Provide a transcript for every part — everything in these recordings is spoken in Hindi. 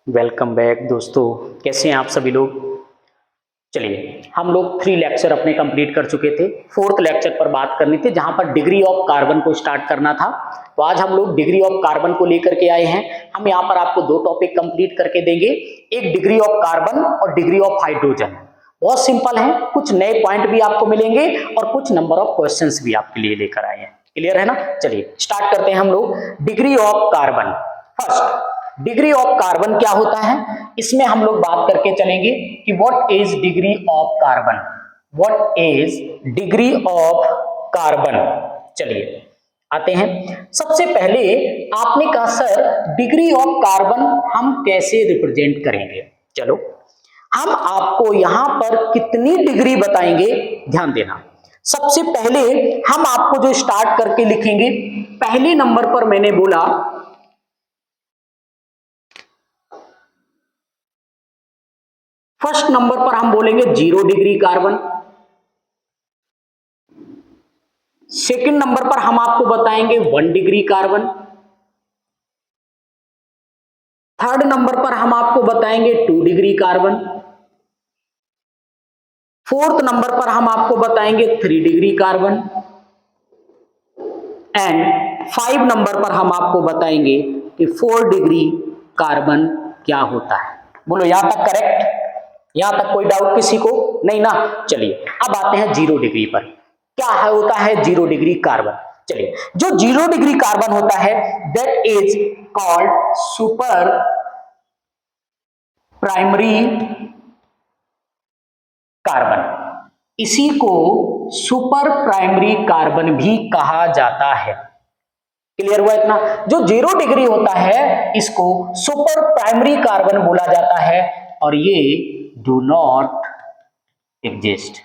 वेलकम बैक दोस्तों, कैसे हैं आप सभी लोग। चलिए, हम लोग 3 लेक्चर अपने कंप्लीट कर चुके थे। 4th लेक्चर पर बात करनी थी जहां पर डिग्री ऑफ कार्बन को स्टार्ट करना था। तो आज हम लोग डिग्री ऑफ कार्बन को लेकर के आए हैं। हम यहां पर आपको 2 टॉपिक कंप्लीट करके देंगे, एक डिग्री ऑफ कार्बन और डिग्री ऑफ हाइड्रोजन। बहुत सिंपल है, कुछ नए पॉइंट भी आपको मिलेंगे और कुछ नंबर ऑफ क्वेश्चंस भी आपके लिए लेकर आए हैं। क्लियर है ना। चलिए स्टार्ट करते हैं हम लोग degree of carbon. First, degree of carbon क्या होता है, इसमें हम लोग बात करके चलेंगे कि what is degree of carbon. What is degree of carbon. चलिए आते हैं। सबसे पहले आपने कहा सर डिग्री ऑफ कार्बन हम कैसे रिप्रेजेंट करेंगे। चलो हम आपको यहां पर कितनी डिग्री बताएंगे, ध्यान देना। सबसे पहले हम आपको जो स्टार्ट करके लिखेंगे, पहले नंबर पर मैंने बोला फर्स्ट नंबर पर हम बोलेंगे 0 डिग्री कार्बन। सेकंड नंबर पर हम आपको बताएंगे 1 डिग्री कार्बन। थर्ड नंबर पर हम आपको बताएंगे 2 डिग्री कार्बन। फोर्थ नंबर पर हम आपको बताएंगे 3 डिग्री कार्बन। एंड 5 नंबर पर हम आपको बताएंगे कि 4 डिग्री कार्बन क्या होता है। बोलो यहां तक करेक्ट, यहां तक कोई डाउट किसी को नहीं ना। चलिए अब आते हैं 0 डिग्री पर। क्या है होता है 0 डिग्री कार्बन। चलिए जो 0 डिग्री कार्बन होता है that is called super primary carbon. इसी को सुपर प्राइमरी कार्बन भी कहा जाता है। क्लियर हुआ इतना। जो 0 डिग्री होता है इसको सुपर प्राइमरी कार्बन बोला जाता है और ये डू नॉट एग्जिस्ट।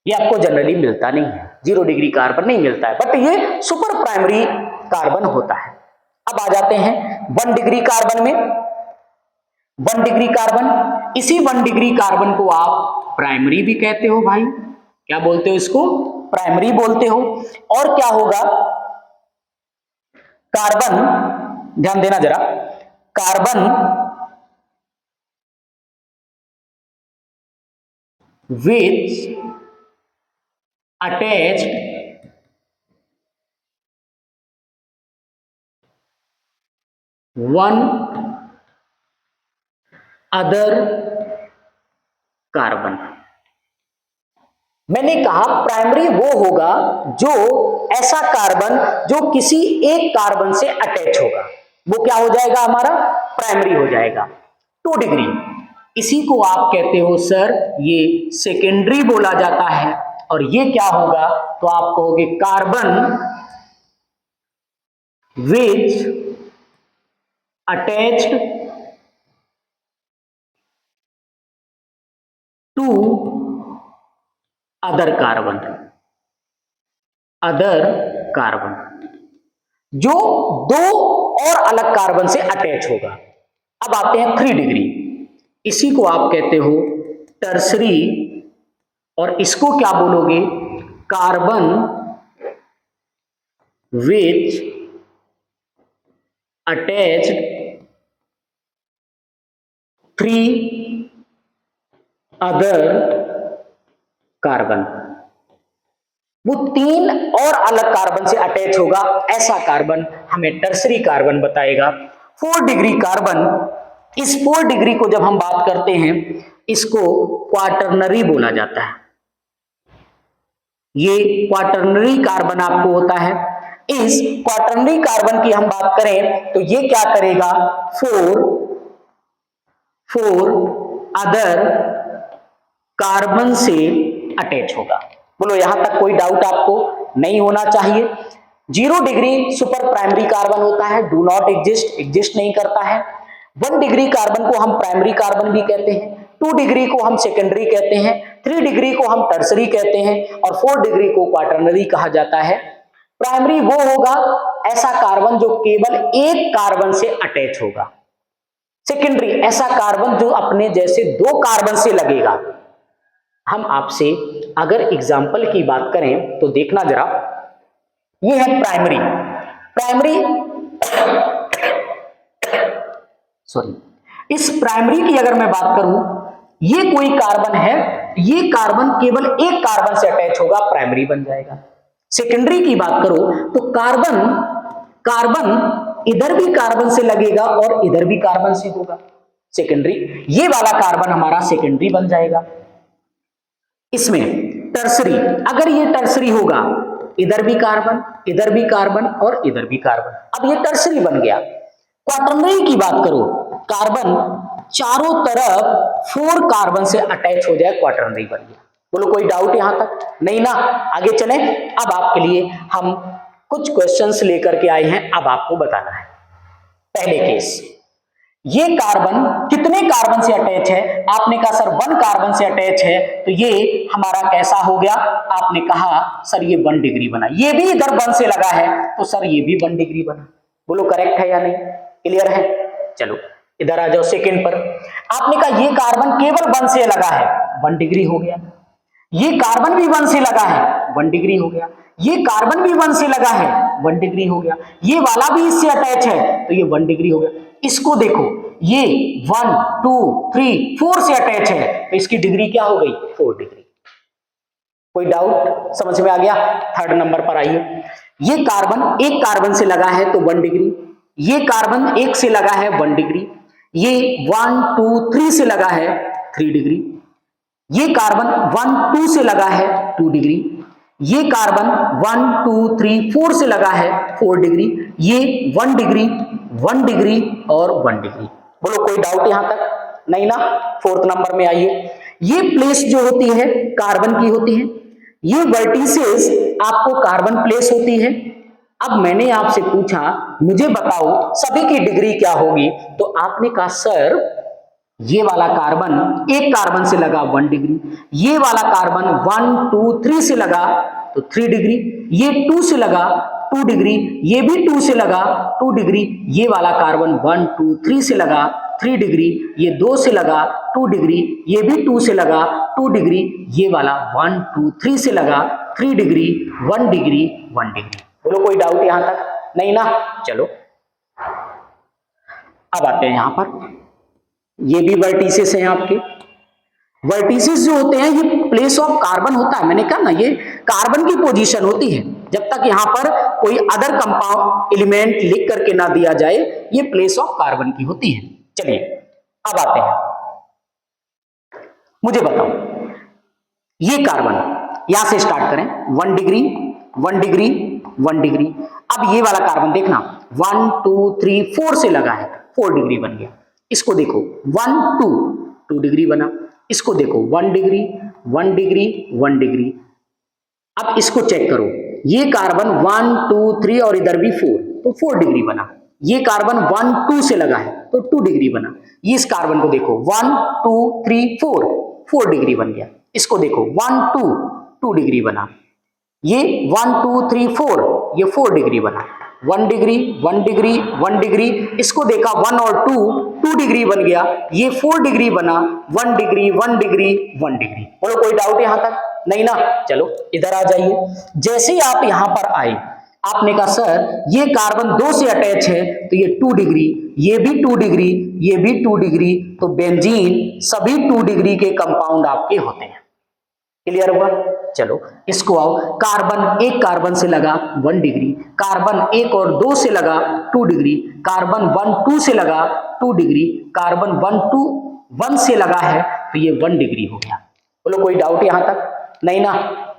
ये आपको जनरली मिलता नहीं है, 0 डिग्री कार्बन नहीं मिलता है, बट ये सुपर प्राइमरी कार्बन होता है। अब आ जाते हैं 1 डिग्री कार्बन में। 1 डिग्री कार्बन, इसी 1 डिग्री कार्बन को आप प्राइमरी भी कहते हो भाई। क्या बोलते हो इसको, प्राइमरी बोलते हो। और क्या होगा कार्बन, ध्यान देना जरा, carbon which attached one other carbon. मैंने कहा प्राइमरी वो होगा जो ऐसा कार्बन जो किसी एक कार्बन से अटैच होगा, वो क्या हो जाएगा हमारा, प्राइमरी हो जाएगा। 2 डिग्री, इसी को आप कहते हो सर ये सेकेंडरी बोला जाता है। और ये क्या होगा, तो आप कहोगे carbon which attached to other carbon. Other carbon जो 2 और अलग कार्बन से अटैच होगा। अब आते हैं 3 डिग्री, इसी को आप कहते हो टर्सरी और इसको क्या बोलोगे, carbon which attached 3 other carbon. वो 3 और अलग कार्बन से अटैच होगा, ऐसा कार्बन हमें टर्सरी कार्बन बताएगा। 4 डिग्री कार्बन, इस 4 डिग्री को जब हम बात करते हैं इसको क्वाटरनरी बोला जाता है। ये क्वाटरनरी कार्बन आपको होता है। इस क्वाटरनरी कार्बन की हम बात करें तो ये क्या करेगा, 4 अदर कार्बन से अटैच होगा। बोलो यहां तक कोई डाउट आपको नहीं होना चाहिए। 0 डिग्री सुपर प्राइमरी कार्बन होता है, डू नॉट एग्जिस्ट, एग्जिस्ट नहीं करता है। 1 डिग्री कार्बन को हम प्राइमरी कार्बन भी कहते हैं, 2 डिग्री को हम सेकेंडरी कहते हैं, 3 डिग्री को हम टर्सरी कहते हैं और 4 डिग्री को क्वाटरनरी कहा जाता है। प्राइमरी वो होगा ऐसा कार्बन जो केवल एक कार्बन से अटैच होगा। सेकेंडरी ऐसा कार्बन जो अपने जैसे 2 कार्बन से लगेगा। हम आपसे अगर एग्जाम्पल की बात करें तो देखना जरा, ये है प्राइमरी। प्राइमरी सॉरी, इस प्राइमरी की अगर मैं बात करूं, ये कोई कार्बन है, ये कार्बन केवल एक कार्बन से अटैच होगा, प्राइमरी बन जाएगा। सेकेंडरी की बात करो तो कार्बन इधर भी कार्बन से लगेगा और इधर भी कार्बन से होगा, सेकेंडरी। ये वाला कार्बन हमारा सेकेंडरी बन जाएगा। इसमें टर्सरी, अगर ये टर्सरी होगा, इधर भी कार्बन, इधर भी कार्बन और इधर भी कार्बन, अब ये टर्सरी बन गया। क्वाटरनरी की बात करो, कार्बन चारों तरफ 4 कार्बन से अटैच हो जाए, क्वाटरनरी बन गया। बोलो कोई डाउट यहां तक? नहीं ना? आगे चलें। अब आपके लिए हम कुछ क्वेश्चंस लेकर के आए हैं, अब आपको बताना है। पहले केस, ये कार्बन कितने कार्बन से अटैच है? आपने कहा सर 1 कार्बन से अटैच है, तो ये हमारा कैसा हो गया? आपने कहा सर ये 1 डिग्री बना। ये भी इधर 1 से लगा है, तो सर ये भी 1 डिग्री बना। बोलो करेक्ट है या नहीं? क्लियर है? चलो इधर आ जाओ सेकंड पर। आपने कहा ये कार्बन केवल 1 से लगा है, 1 डिग्री हो गया। ये कार्बन भी 1 से लगा है, 1 डिग्री हो गया। ये कार्बन भी 1 से लगा है, 1 डिग्री हो गया। ये वाला भी इससे अटैच है, तो ये 1 डिग्री हो गया। इसको देखो, ये 1 2 3 4 से अटैच है, तो इसकी डिग्री क्या हो गई? 4 डिग्री। कोई डाउट समझ में आ गया? थर्ड नंबर पर आइए। ये कार्बन एक कार्बन से लगा है तो 1 डिग्री, ये कार्बन एक से लगा है 1 डिग्री, ये 1 2 3 से लगा है 3 डिग्री, ये कार्बन 1 2 से लगा है 2 डिग्री, ये कार्बन 1 2 3 4 से लगा है 4 डिग्री, ये 1 डिग्री 1 डिग्री और 1 डिग्री। बोलो कोई डाउट यहां तक? नहीं ना? फोर्थ नंबर में आइए। ये प्लेस जो होती है कार्बन की होती है, ये वर्टिसेस आपको कार्बन प्लेस होती है। अब मैंने आपसे पूछा मुझे बताओ सभी की डिग्री क्या होगी, तो आपने कहा सर ये वाला कार्बन एक कार्बन से लगा 1 डिग्री, ये वाला कार्बन 1 2 3 से लगा तो 3 डिग्री, ये 2 से लगा 2 डिग्री, ये भी 2 से लगा 2 डिग्री, ये वाला कार्बन 1 2 3 से लगा 3 डिग्री, ये 2 से लगा 2 डिग्री, ये भी 2 से लगा 2 डिग्री, ये वाला 1 2 3 से लगा 3 डिग्री 1 डिग्री 1 डिग्री। बोलो कोई डाउट यहां तक? नहीं ना? चलो अब आते हैं यहां पर। ये भी वर्टिसेस हैं आपके। वर्टिसेस जो होते हैं ये प्लेस ऑफ कार्बन होता है। मैंने कहा ना ये कार्बन की पोजीशन होती है, जब तक यहां पर कोई अदर कंपाउंड एलिमेंट लिख करके ना दिया जाए, ये प्लेस ऑफ कार्बन की होती है। चलिए अब आते हैं, मुझे बताओ ये कार्बन यहां से स्टार्ट करें, 1 डिग्री 1 डिग्री 1 डिग्री। अब ये वाला कार्बन देखना 1 2 3 4 से लगा है, 4 डिग्री बन गया। इसको देखो 1 2 2 डिग्री बना, इसको देखो 1 डिग्री 1 डिग्री 1 डिग्री। अब इसको चेक करो, ये कार्बन 1 2 3 और इधर भी 4, तो 4 डिग्री बना। ये कार्बन 1 2 से लगा है तो 2 डिग्री बना। ये इस कार्बन को देखो 1 2 3 4 4 डिग्री बन गया। इसको देखो 1 2 2 डिग्री बना, ये 1 2 3 4 ये 4 डिग्री बना। 1 डिग्री 1 डिग्री 1 डिग्री, इसको देखा 1 और 2 डिग्री बन गया, ये 4 डिग्री बना। 1 डिग्री 1 डिग्री 1 डिग्री। बोलो कोई डाउट यहां तक? नहीं ना? चलो इधर आ जाइए। जैसे ही आप यहां पर आए, आपने कहा सर ये कार्बन 2 से अटैच है तो ये 2 डिग्री, ये भी 2 डिग्री, ये भी 2 डिग्री, तो बेंजीन सभी 2 डिग्री के कंपाउंड आपके होते हैं। क्लियर हुआ? चलो इसको आओ, कार्बन एक कार्बन से लगा 1 डिग्री, कार्बन एक और 2 से लगा 2 डिग्री, कार्बन 1 2 से लगा 2 डिग्री, कार्बन 1 2 1 से लगा है तो ये 1 डिग्री हो गया। बोलो कोई डाउट यहां तक? नहीं ना?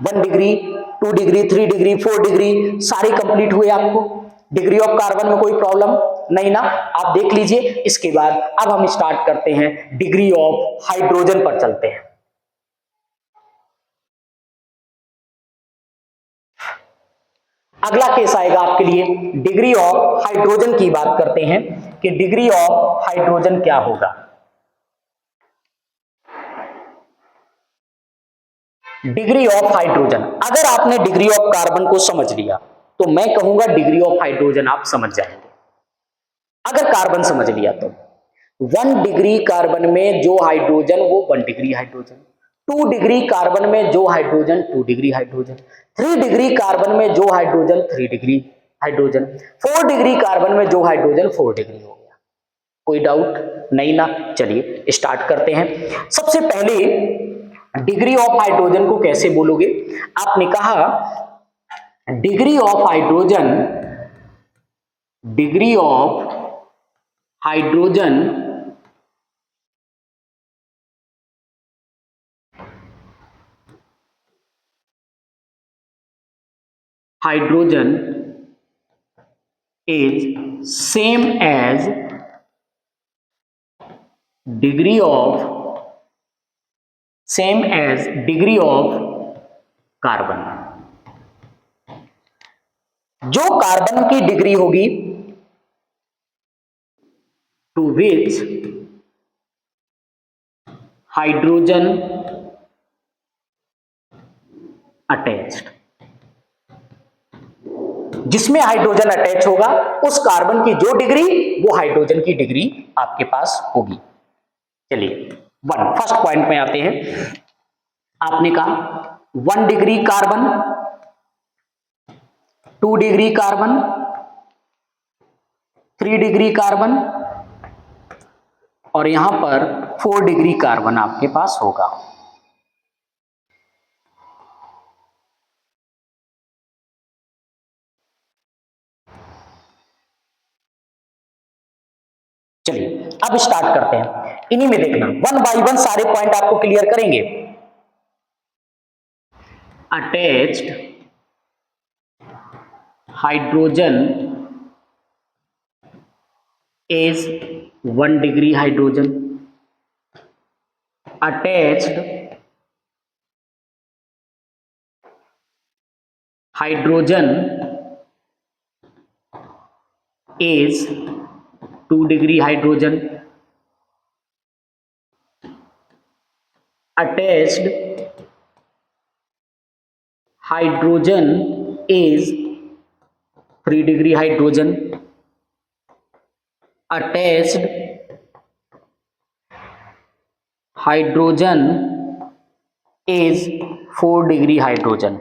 1 डिग्री 2 डिग्री 3 डिग्री 4 डिग्री सारे कंप्लीट हुए आपको। डिग्री ऑफ कार्बन में कोई प्रॉब्लम नहीं ना? आप देख लीजिए। इसके बाद अब हम स्टार्ट करते हैं डिग्री ऑफ हाइड्रोजन पर चलते हैं। अगला केस आएगा आपके लिए डिग्री ऑफ हाइड्रोजन की बात करते हैं कि डिग्री ऑफ हाइड्रोजन क्या होगा। डिग्री ऑफ हाइड्रोजन, अगर आपने डिग्री ऑफ कार्बन को समझ लिया तो मैं कहूंगा डिग्री ऑफ हाइड्रोजन आप समझ जाएंगे। अगर कार्बन समझ लिया तो 1 डिग्री कार्बन में जो हाइड्रोजन वो 1 डिग्री हाइड्रोजन, 2 डिग्री कार्बन में जो hydrogen 2 degree hydrogen, 3 degree carbon में जो hydrogen 3 degree hydrogen. 4 degree carbon में जो हाइड्रोजन 4 डिग्री हो गया। कोई डाउट नहीं ना? चलिए स्टार्ट करते हैं। सबसे पहले डिग्री ऑफ हाइड्रोजन को कैसे बोलोगे? आपने कहा degree of hydrogen, degree of hydrogen hydrogen is same as degree of carbon. जो कार्बन की डिग्री होगी टू विच हाइड्रोजन अटैच्ड, जिसमें हाइड्रोजन अटैच होगा उस कार्बन की जो डिग्री वो हाइड्रोजन की डिग्री आपके पास होगी। चलिए फर्स्ट पॉइंट में आते हैं। आपने कहा 1 degree carbon, 2 degree carbon, 3 degree carbon और यहां पर 4 डिग्री कार्बन आपके पास होगा। चलिए अब स्टार्ट करते हैं। इन्हीं में देखना 1 बाय 1 सारे पॉइंट आपको क्लियर करेंगे। Attached hydrogen is 1 degree hydrogen, attached hydrogen is 2 degree hydrogen, attached hydrogen is 3 degree hydrogen, attached hydrogen is 4 degree hydrogen.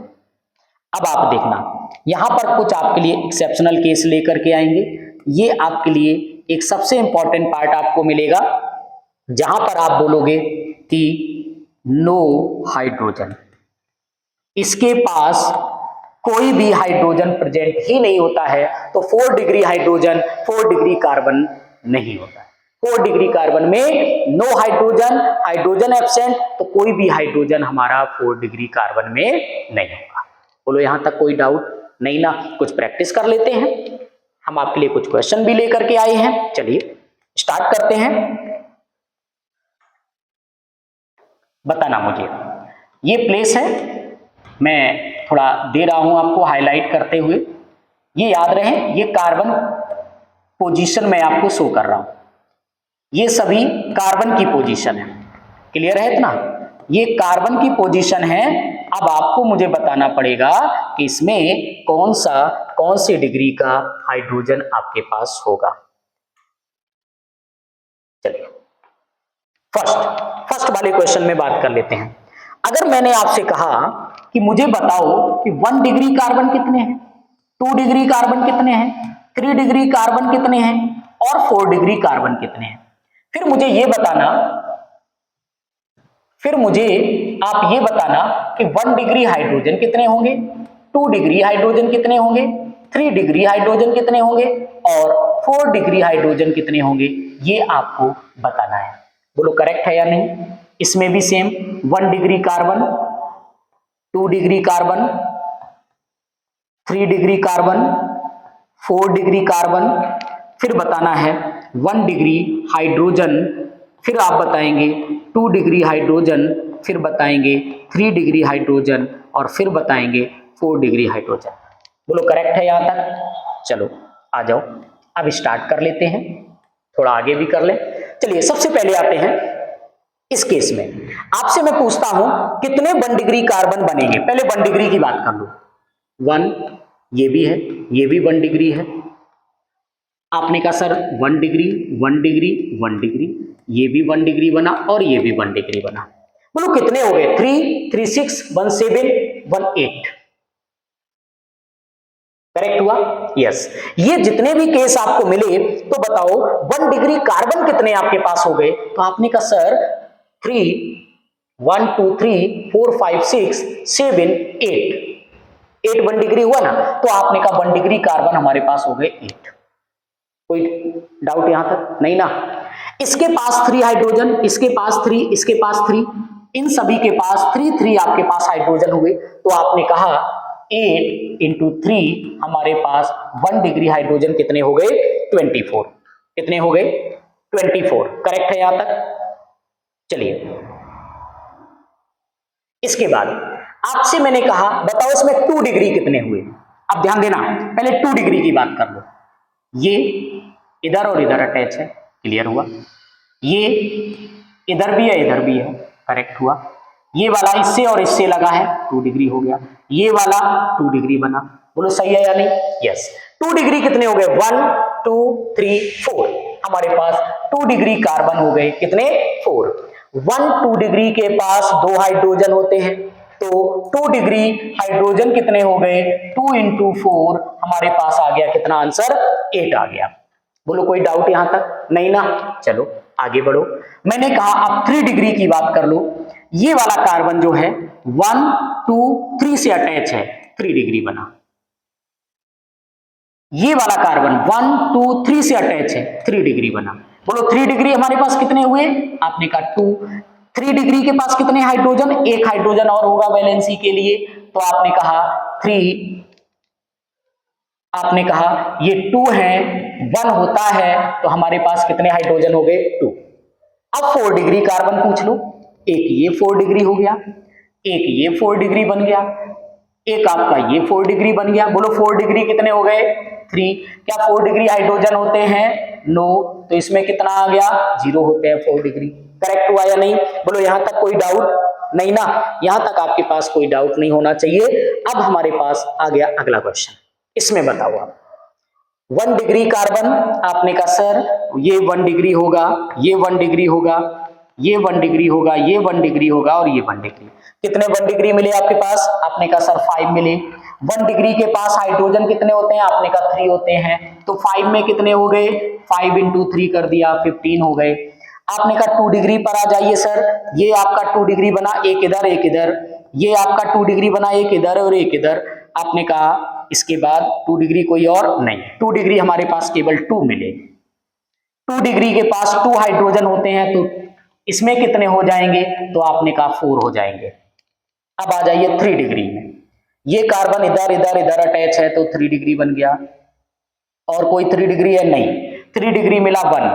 अब आप देखना यहां पर कुछ आपके लिए एक्सेप्शनल केस लेकर के आएंगे। ये आपके लिए एक सबसे इंपॉर्टेंट पार्ट आपको मिलेगा जहां पर आप बोलोगे कि नो हाइड्रोजन, इसके पास कोई भी हाइड्रोजन प्रेजेंट ही नहीं होता है, तो 4 डिग्री हाइड्रोजन 4 डिग्री कार्बन नहीं होता है। 4 डिग्री कार्बन में नो हाइड्रोजन, हाइड्रोजन एब्सेंट, तो कोई भी हाइड्रोजन हमारा 4 डिग्री कार्बन में नहीं होगा। बोलो यहां तक कोई डाउट नहीं ना? कुछ प्रैक्टिस कर लेते हैं। हम आपके लिए कुछ क्वेश्चन भी लेकर के आए हैं। चलिए स्टार्ट करते हैं। बताना मुझे ये प्लेस है, मैं थोड़ा दे रहा हूं आपको हाईलाइट करते हुए। ये याद रहे ये कार्बन पोजीशन मैं आपको शो कर रहा हूं, ये सभी कार्बन की पोजीशन है। क्लियर है इतना? ये कार्बन की पोजीशन है। अब आपको मुझे बताना पड़ेगा कि इसमें कौन सी डिग्री का हाइड्रोजन आपके पास होगा। चलिए फर्स्ट वाले क्वेश्चन में बात कर लेते हैं। अगर मैंने आपसे कहा कि मुझे बताओ कि 1 डिग्री कार्बन कितने हैं, 2 डिग्री कार्बन कितने हैं, 3 डिग्री कार्बन कितने हैं और 4 डिग्री कार्बन कितने हैं, फिर मुझे आप ये बताना कि 1 डिग्री हाइड्रोजन कितने होंगे, 2 डिग्री हाइड्रोजन कितने होंगे, 3 डिग्री हाइड्रोजन कितने होंगे और 4 डिग्री हाइड्रोजन कितने होंगे, ये आपको बताना है। बोलो करेक्ट है या नहीं? इसमें भी same 1 degree carbon, 2 degree carbon, 3 degree carbon, 4 degree carbon, फिर बताना है 1 डिग्री हाइड्रोजन, फिर आप बताएंगे 2 डिग्री हाइड्रोजन, फिर बताएंगे 3 डिग्री हाइड्रोजन और फिर बताएंगे 4 डिग्री हाइड्रोजन। बोलो करेक्ट है यहां तक? चलो आ जाओ अब स्टार्ट कर लेते हैं, थोड़ा आगे भी कर ले। चलिए सबसे पहले आते हैं इस केस में। आपसे मैं पूछता हूं कितने 1 डिग्री कार्बन बनेंगे। पहले 1 डिग्री की बात कर लो। 1 ये भी है, ये भी 1 डिग्री है। आपने कहा सर 1 डिग्री 1 डिग्री 1 डिग्री, ये भी 1 डिग्री बना और ये भी 1 डिग्री बना। बोलो कितने हो गए? 3 3 6 1 7 1 8। करेक्ट हुआ? यस। ये जितने भी केस आपको मिले तो बताओ 1 डिग्री कार्बन कितने आपके पास हो गए? तो आपने कहा सर 3 1 2 3 4 5 6 7 8 1 डिग्री हुआ ना, तो आपने कहा 1 डिग्री कार्बन हमारे पास हो गए 8। कोई डाउट यहां तक? नहीं ना। इसके पास 3 हाइड्रोजन, इसके पास 3, इसके पास 3, इन सभी के पास 3 3 आपके पास हाइड्रोजन हुए, तो आपने कहा 8 इंटू 3 हमारे पास 1 डिग्री हाइड्रोजन कितने हो गए? 24। कितने हो गए? 24। करेक्ट है यहां तक? चलिए, इसके बाद आपसे मैंने कहा बताओ इसमें 2 डिग्री कितने हुए? अब ध्यान देना, पहले 2 डिग्री की बात कर लो। ये इधर और इधर अटैच है, क्लियर हुआ? ये इधर भी है, इधर भी है, करेक्ट हुआ? ये वाला इससे और इससे लगा है, 2 डिग्री हो गया। ये वाला 2 डिग्री बना, बोलो सही है या नहीं? यस। 2 डिग्री कितने हो गए? 1 2 3 4। हमारे पास 2 डिग्री कार्बन हो गए कितने? 4। 1 2 डिग्री के पास 2 हाइड्रोजन होते हैं, तो 2 डिग्री हाइड्रोजन कितने हो गए? 2 इंटू 4 हमारे पास आ गया कितना आंसर? 8 आ गया। बोलो कोई डाउट यहां तक? नहीं ना। चलो आगे बढ़ो। मैंने कहा अब 3 डिग्री की बात कर लो। ये वाला कार्बन जो है 1 2 3 से अटैच है, 3 डिग्री बना। ये वाला कार्बन 1 2 3 से अटैच है, 3 डिग्री बना। बोलो 3 डिग्री हमारे पास कितने हुए? आपने कहा 2। 3 डिग्री के पास कितने हाइड्रोजन? एक हाइड्रोजन और होगा वैलेंसी के लिए, तो आपने कहा 3। आपने कहा ये 2 है, 1 होता है, तो हमारे पास कितने हाइड्रोजन हो गए? 2। अब 4 डिग्री कार्बन पूछ लो। एक ये 4 डिग्री हो गया, एक ये 4 डिग्री बन गया, एक आपका ये 4 डिग्री बन गया। बोलो 4 डिग्री कितने हो गए? 3। क्या 4 डिग्री हाइड्रोजन होते हैं? नो। तो इसमें कितना आ गया? 0 होते हैं 4 डिग्री। करेक्ट हुआ या नहीं? बोलो यहां तक कोई डाउट? नहीं ना। यहां तक आपके पास कोई डाउट नहीं होना चाहिए। अब हमारे पास आ गया अगला क्वेश्चन। इसमें बताओ आप 1 डिग्री कार्बन, आपने कहा सर ये 1 डिग्री होगा, ये 1 डिग्री होगा, ये 1 डिग्री होगा, ये 1 डिग्री होगा और ये 1 डिग्री। कितने 1 डिग्री मिले आपके पास? आपने कहा सर 5 मिले। 1 डिग्री के पास हाइड्रोजन कितने होते हैं? आपने कहा 3 होते हैं, तो 5 में कितने हो गए? 5 इंटू 3 कर दिया, 15 हो गए। आपने कहा 2 डिग्री पर आ जाइए सर, ये आपका 2 डिग्री बना, एक इधर एक इधर, ये आपका 2 डिग्री बना, एक इधर और एक इधर। आपने कहा इसके बाद 2 डिग्री कोई और नहीं, 2 डिग्री हमारे पास केवल 2 मिले। 2 डिग्री के पास 2 हाइड्रोजन होते हैं, तो इसमें कितने हो जाएंगे? तो आपने कहा 4 हो जाएंगे। अब आ जाइए 3 डिग्री में, ये कार्बन इधर इधर इधर अटैच है, तो 3 डिग्री बन गया। और कोई 3 डिग्री है? नहीं। 3 डिग्री मिला 1,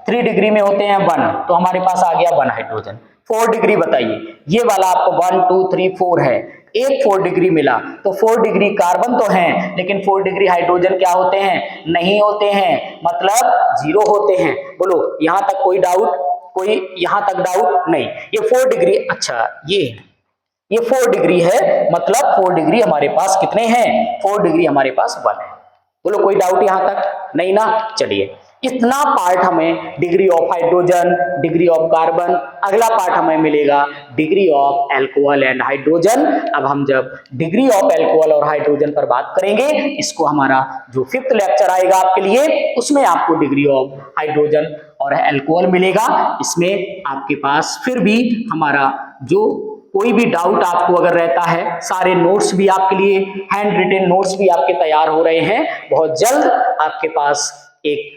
3 डिग्री में होते हैं 1, तो हमारे पास आ गया 1 हाइड्रोजन। 4 डिग्री बताइए, ये वाला आपको 1 2 3 4 है, एक 4 डिग्री मिला, तो 4 डिग्री कार्बन तो हैं, लेकिन 4 डिग्री हाइड्रोजन क्या होते हैं? नहीं होते हैं, मतलब 0 होते हैं। बोलो यहां तक कोई डाउट? कोई यहां तक डाउट नहीं। ये 4 डिग्री, अच्छा ये 4 डिग्री है, मतलब 4 डिग्री हमारे पास कितने हैं? 4 डिग्री हमारे पास 1 है। बोलो कोई डाउट यहां तक? नहीं ना। चलिए, इतना पार्ट हमें degree of hydrogen, degree of carbon, अगला पार्ट हमें मिलेगा degree of alcohol and hydrogen. अब हम जब डिग्री ऑफ अल्कोहल और हाइड्रोजन पर बात करेंगे, इसको हमारा जो 5th लेक्चर आएगा आपके लिए, उसमें आपको डिग्री ऑफ हाइड्रोजन और अल्कोहल मिलेगा। इसमें आपके पास फिर भी हमारा जो कोई भी डाउट आपको अगर रहता है, सारे नोट्स भी आपके लिए, हैंड रिटन नोट्स भी आपके तैयार हो रहे हैं। बहुत जल्द आपके पास एक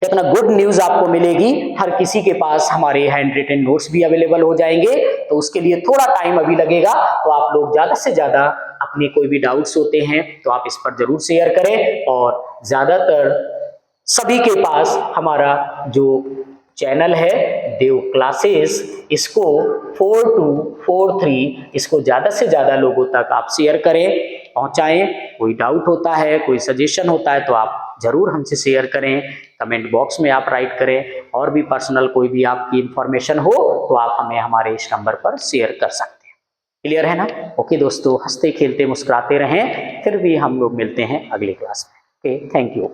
कितना गुड न्यूज आपको मिलेगी, हर किसी के पास हमारे हैंड रिटन नोट्स भी अवेलेबल हो जाएंगे। तो उसके लिए थोड़ा टाइम अभी लगेगा, तो आप लोग ज्यादा से ज्यादा अपने कोई भी डाउट्स होते हैं तो आप इस पर जरूर शेयर करें। और ज्यादातर सभी के पास हमारा जो चैनल है देव क्लासेस, इसको 4243 इसको ज्यादा से ज्यादा लोगों तक आप शेयर करें, पहुंचाएं। कोई डाउट होता है, कोई सजेशन होता है तो आप जरूर हमसे शेयर करें, कमेंट बॉक्स में आप राइट करें। और भी पर्सनल कोई भी आपकी इंफॉर्मेशन हो तो आप हमें हमारे इस नंबर पर शेयर कर सकते हैं। क्लियर है ना? ओके दोस्तों, हंसते खेलते मुस्कुराते रहें। फिर भी हम लोग मिलते हैं अगली क्लास में। Okay, thank you.